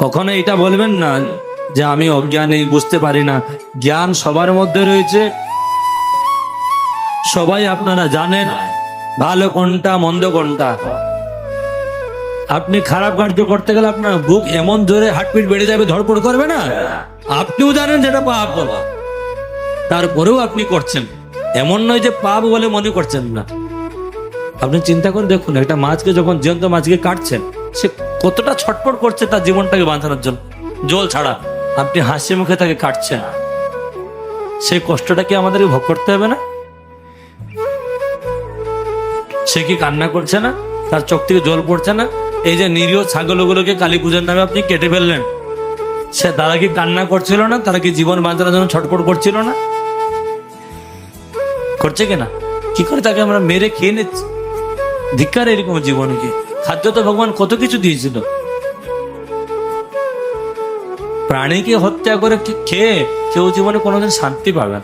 কখনো এটা বলবেন না যে আমি অজ্ঞানী, বুঝতে পারি না। জ্ঞান সবার মধ্যে রয়েছে, সবাই আপনারা জানেন ভালো কোনটা মন্দ কোনটা। আপনি খারাপ কার্য করতে গেলে আপনার বুক এমন জোরে হার্টবিট বেড়ে যাবে, ধড়পড় করবে না? আপনিও জানেন যেটা পাপ, তারপরেও আপনি করছেন। এমন নয় যে পাপ বলে মনে করছেন না। আপনি চিন্তা করে দেখুন, একটা মাছকে যখন জ্যান্ত মাছকে কাটছেন, সে কতটা ছটফট করছে তার জীবনটাকে বাঁচানোর জন্য, জল ছাড়া। আপনি হাসি মুখে তাকে কাটছেন, সেই কষ্টটা কি আমাদেরকে ভোগ করতে হবে না? সে কি কান্না করছে না? তার চোখ থেকে জল পড়ছে না? এই যে নিরীহ ছাগলগুলোকে কালী পূজার নামে আপনি কেটে ফেললেন, সে তারা কি কান্না করছিল না? তারা কি জীবন বাঁচানোর জন্য ছটফট করছিল না? করছে কিনা? কি করে তাকে আমরা মেরে খেয়ে নিচ্ছি? ধিক্কার এরকম জীবনকে। খাদ্য তো ভগবান কত কিছু দিয়েছিল। প্রাণীকে হত্যা করে খেয়ে কেউ জীবনে কোনোদিন শান্তি পাবে না।